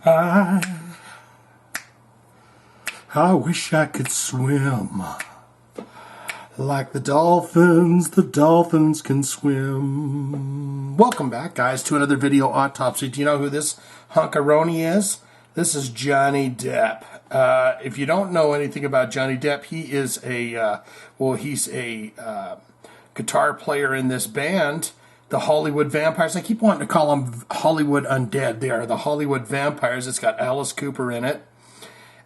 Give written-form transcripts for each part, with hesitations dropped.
I wish I could swim like the dolphins can swim. Welcome back, guys, to another video autopsy. Do you know who this hunkaroni is? This is Johnny Depp. If you don't know anything about Johnny Depp, he is he's a guitar player in this band, the Hollywood Vampires. I keep wanting to call them Hollywood Undead. They are the Hollywood Vampires. It's got Alice Cooper in it.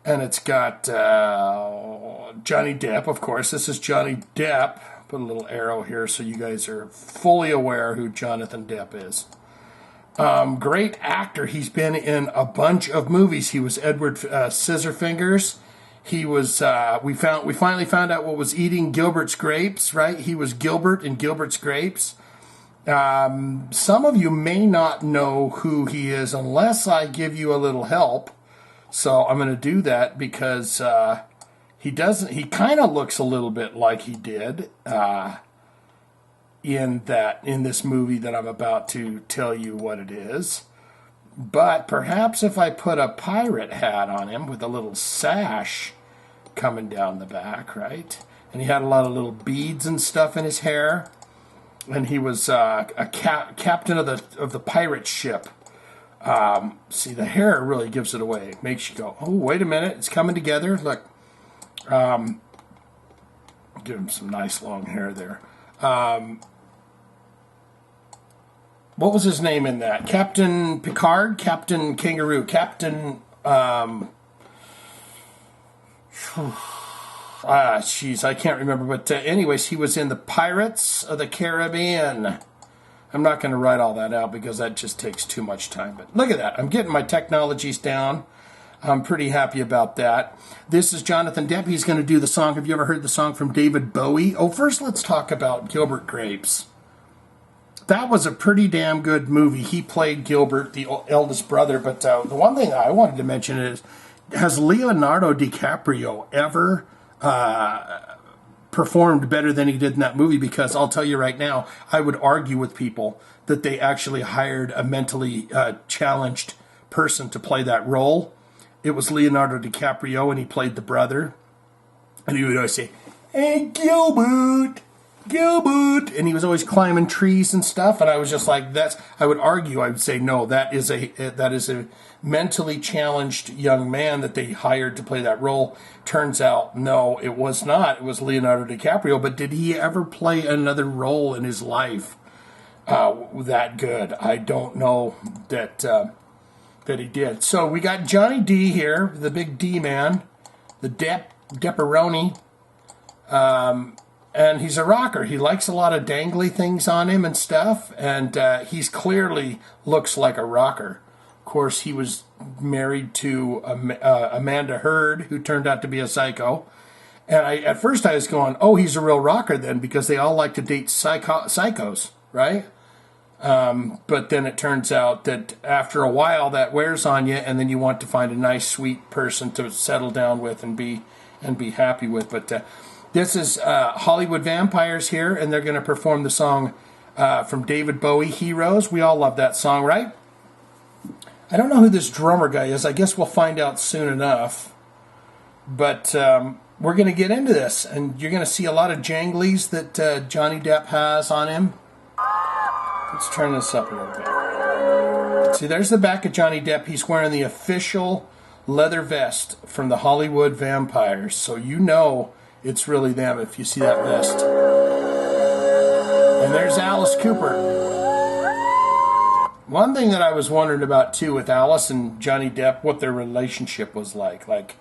And it's got Johnny Depp, of course. This is Johnny Depp. Put a little arrow here so you guys are fully aware who Jonathan Depp is. Great actor. He's been in a bunch of movies. He was Edward Scissorfingers. He was. We finally found out what was eating Gilbert's grapes. Right? He was Gilbert in Gilbert's Grapes. Some of you may not know who he is unless I give you a little help. So I'm going to do that because he kind of looks a little bit like he did in this movie that I'm about to tell you what it is. But perhaps if I put a pirate hat on him with a little sash coming down the back, right? And he had a lot of little beads and stuff in his hair, and he was a captain of the pirate ship. See, the hair really gives it away. It makes you go, oh, wait a minute, it's coming together. Look, give him some nice long hair there. What was his name in that? Captain Picard? Captain Kangaroo? Captain, jeez, I can't remember. But anyways, he was in the Pirates of the Caribbean. I'm not going to write all that out because that just takes too much time. But look at that. I'm getting my technologies down. I'm pretty happy about that. This is Jonathan Depp. He's going to do the song. Have you ever heard the song from David Bowie? Oh, first let's talk about Gilbert Grapes. That was a pretty damn good movie. He played Gilbert, the eldest brother. But the one thing I wanted to mention is, has Leonardo DiCaprio ever performed better than he did in that movie? Because I'll tell you right now, I would argue with people that they actually hired a mentally challenged person to play that role. It was Leonardo DiCaprio, and he played the brother. And he would always say, "Hey, Gilbert, Gilbert," and he was always climbing trees and stuff. And I was just like, I would argue, I would say, no, that is a mentally challenged young man that they hired to play that role. Turns out, no, it was not. It was Leonardo DiCaprio. But did he ever play another role in his life that good? I don't know that he did. So we got Johnny D here, the big D man, the Depperoni. And he's a rocker. He likes a lot of dangly things on him and stuff. And he's clearly looks like a rocker. Of course, he was married to Amanda Heard, who turned out to be a psycho. And at first I was going, oh, he's a real rocker then, because they all like to date psychos, right? But then it turns out that after a while that wears on you, and then you want to find a nice, sweet person to settle down with and be happy with. But this is Hollywood Vampires here, and they're going to perform the song from David Bowie, Heroes. We all love that song, right? I don't know who this drummer guy is. I guess we'll find out soon enough. But we're going to get into this, and you're going to see a lot of janglies that Johnny Depp has on him. Let's turn this up a little bit. See, there's the back of Johnny Depp. He's wearing the official leather vest from the Hollywood Vampires, so you know it's really them if you see that vest. And there's Alice Cooper. One thing that I was wondering about, too, with Alice and Johnny Depp, what their relationship was like. Like,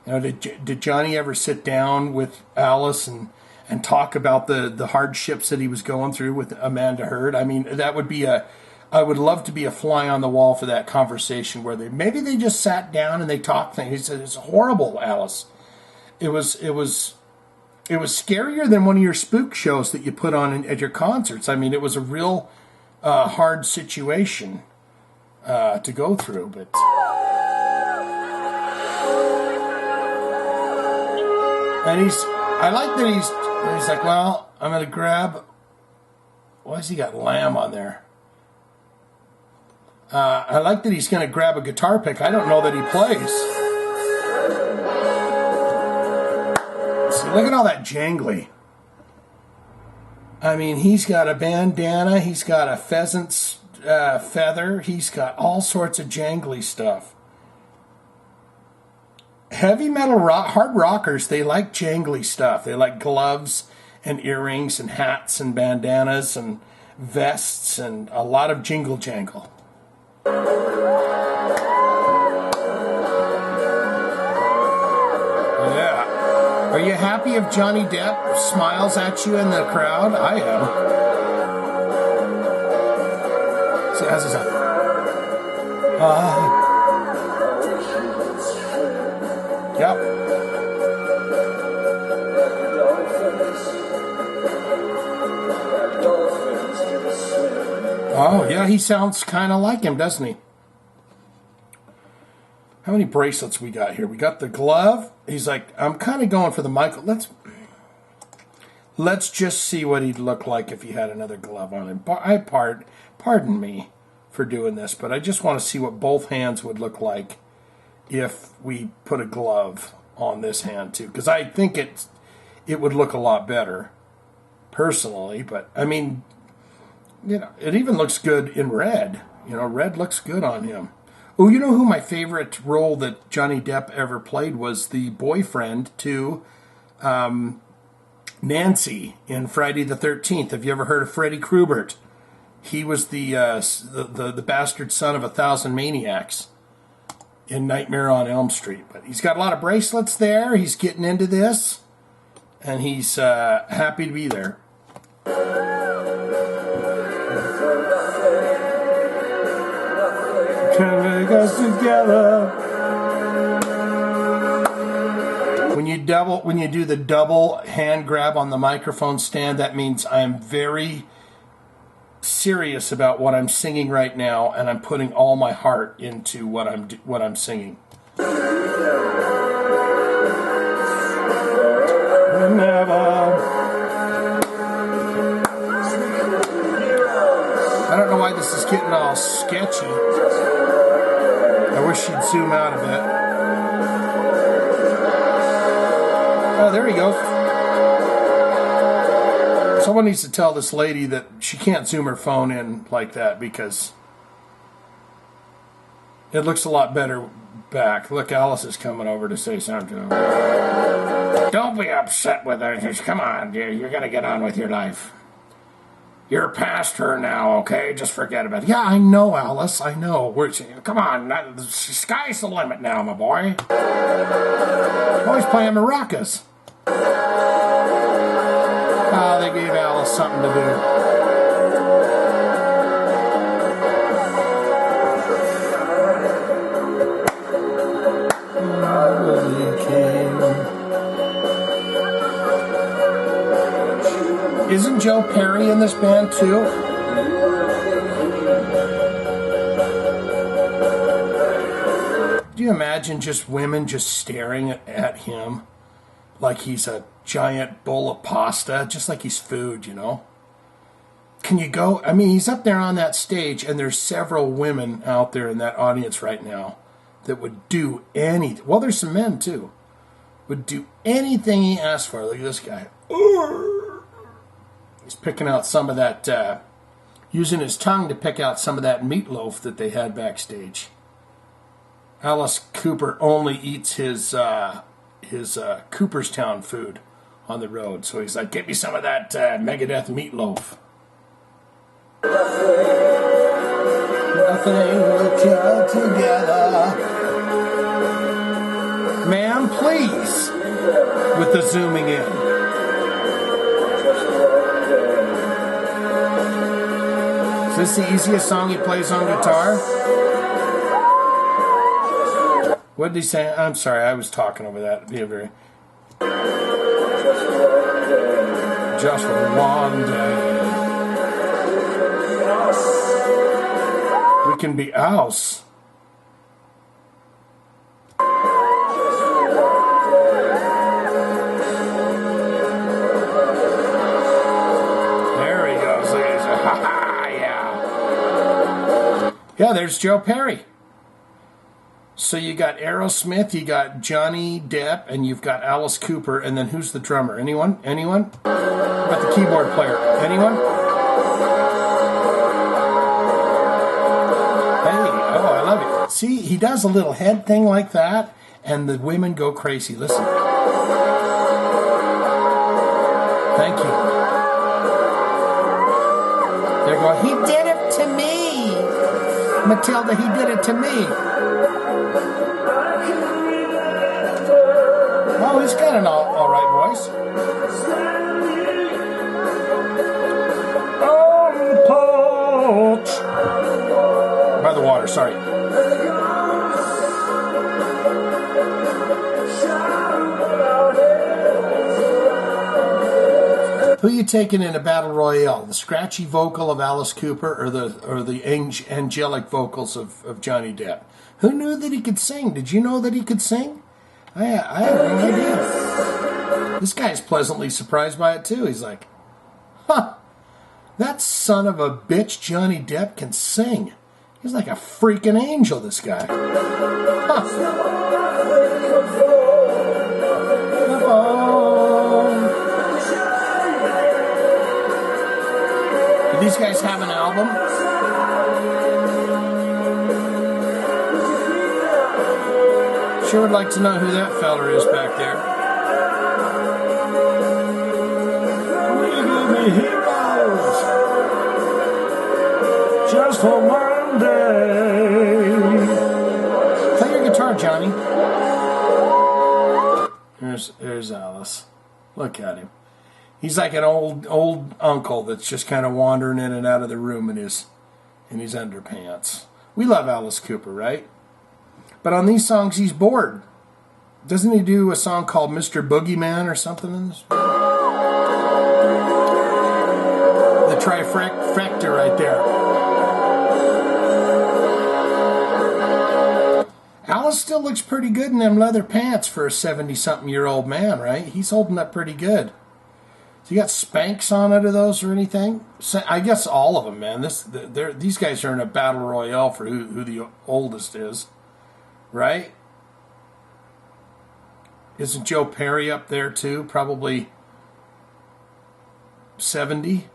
you know, did Johnny ever sit down with Alice and talk about the hardships that he was going through with Amanda Heard? I mean, that would be I would love to be a fly on the wall for that conversation where maybe they just sat down and they talked things. He said, "It's horrible, Alice." It was scarier than one of your spook shows that you put on at your concerts. I mean, it was a real hard situation to go through. But and I like that he's like, well, I'm going to grab. Why has he got lamb on there? I like that he's going to grab a guitar pick. I don't know that he plays. See, look at all that jangly. I mean, he's got a bandana. He's got a pheasant's feather. He's got all sorts of jangly stuff. Heavy metal hard rockers, they like jangly stuff. They like gloves and earrings and hats and bandanas and vests and a lot of jingle jangle. Yeah. Are you happy if Johnny Depp smiles at you in the crowd? I am. See, how's this sound? Yep. Oh, yeah, he sounds kind of like him, doesn't he? How many bracelets we got here? We got the glove. He's like, I'm kind of going for the Michael. Let's just see what he'd look like if he had another glove on him. Pardon me for doing this, but I just want to see what both hands would look like if we put a glove on this hand too, because I think it would look a lot better personally. But I mean, you know, it even looks good in red. You know, red looks good on him. Oh, you know who my favorite role that Johnny Depp ever played was the boyfriend to Nancy in Friday the 13th. Have you ever heard of Freddy Krueger? He was the bastard son of 1,000 maniacs in Nightmare on Elm Street. But he's got a lot of bracelets there. He's getting into this, and he's happy to be there. Can make us together. When you do the double hand grab on the microphone stand, that means I am very serious about what I'm singing right now, and I'm putting all my heart into what I'm singing. I don't know why this is getting all sketchy. I wish she'd zoom out a bit. Oh, there he goes. Someone needs to tell this lady that she can't zoom her phone in like that because it looks a lot better back. Look, Alice is coming over to say something. Don't be upset with her. Come on, you're going to get on with your life. You're past her now, okay? Just forget about it. Yeah, I know, Alice. I know. Come on. The sky's the limit now, my boy. Always playing maracas. Oh, they gave Alice something to do. Isn't Joe Perry in this band too? Do you imagine just women just staring at him like he's a giant bowl of pasta, just like he's food, you know? Can you go? I mean, he's up there on that stage, and there's several women out there in that audience right now that would do anything. Well, there's some men too. Would do anything he asked for. Look at this guy. He's picking out some of that, using his tongue to pick out some of that meatloaf that they had backstage. Alice Cooper only eats his Cooperstown food on the road. So he's like, get me some of that Megadeth meatloaf. Nothing will keep together. Ma'am, please. With the zooming in. Is this the easiest song he plays on guitar? What did he say? I'm sorry, I was talking over that. Just for one day. We can be ouse. Yeah, there's Joe Perry. So you got Aerosmith, you got Johnny Depp, and you've got Alice Cooper, and then who's the drummer? Anyone? Anyone? How about the keyboard player? Anyone? Hey, oh, I love it. See, he does a little head thing like that, and the women go crazy. Listen. Thank you. They're going, he did it to me. Matilda, he did it to me. Oh, he's got an all right voice. On the porch. By the water, sorry. Who are you taking in a battle royale? The scratchy vocal of Alice Cooper or the angelic vocals of Johnny Depp? Who knew that he could sing? Did you know that he could sing? I have no idea. This guy's pleasantly surprised by it too. He's like, huh, that son of a bitch Johnny Depp can sing. He's like a freaking angel, this guy. Huh. Do these guys have an album? Sure would like to know who that feller is back there. We will be heroes just for one day. Play your guitar, Johnny. There's Alice. Look at him. He's like an old uncle that's just kind of wandering in and out of the room in his underpants. We love Alice Cooper, right? But on these songs, he's bored. Doesn't he do a song called Mr. Boogeyman or something in this? The trifecta right there. Alice still looks pretty good in them leather pants for a 70-something-year-old man, right? He's holding up pretty good. So you got Spanx on it or those or anything? I guess all of them, man. These guys are in a battle royale for who the oldest is. Right? Isn't Joe Perry up there too? Probably 70.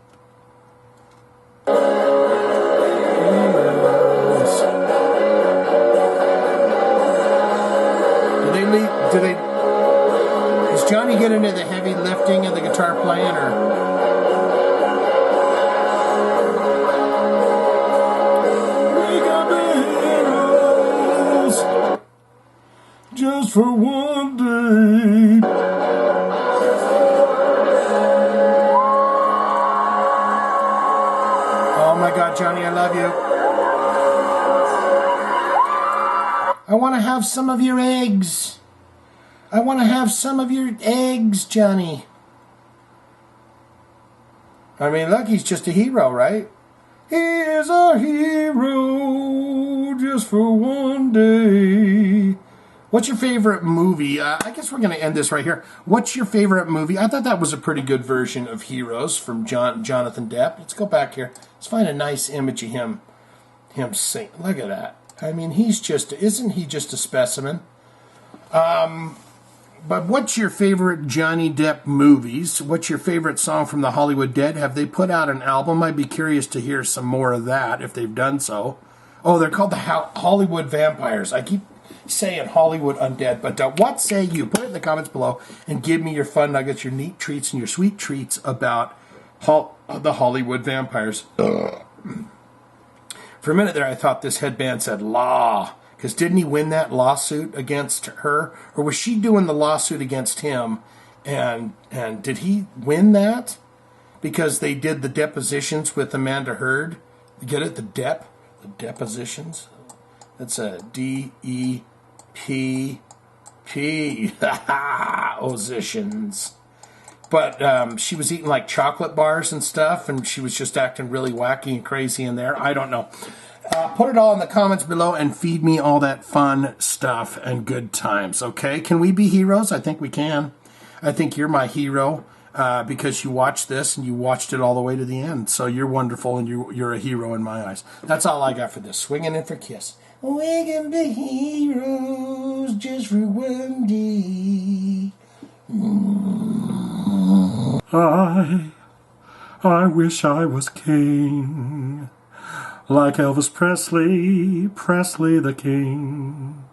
Does Johnny get into the heavy lifting of the guitar playing or? Just for one day. Oh my God, Johnny, I love you. I want to have some of your eggs. I want to have some of your eggs, Johnny. I mean, look, he's just a hero, right? He is a hero just for one day. What's your favorite movie? I guess we're going to end this right here. What's your favorite movie? I thought that was a pretty good version of Heroes from Jonathan Depp. Let's go back here. Let's find a nice image of him sing. Look at that. I mean, isn't he just a specimen? But what's your favorite Johnny Depp movies? What's your favorite song from the Hollywood Dead? Have they put out an album? I'd be curious to hear some more of that if they've done so. Oh, they're called the Hollywood Vampires. I keep saying Hollywood Undead, but what say you? Put it in the comments below and give me your fun nuggets, your neat treats, and your sweet treats about the Hollywood Vampires. For a minute there, I thought this headband said law, because didn't he win that lawsuit against her? Or was she doing the lawsuit against him, and did he win that? Because they did the depositions with Amanda Heard. You get it? The depositions. That's a D-E-P-P. Positions. But she was eating like chocolate bars and stuff, and she was just acting really wacky and crazy in there. I don't know. Put it all in the comments below and feed me all that fun stuff and good times, okay? Can we be heroes? I think we can. I think you're my hero. because you watched this and you watched it all the way to the end. So you're wonderful and you're a hero in my eyes. That's all I got for this. Swinging in for Kiss. We can be heroes just for one day. I wish I was king, like Elvis Presley, Presley the king.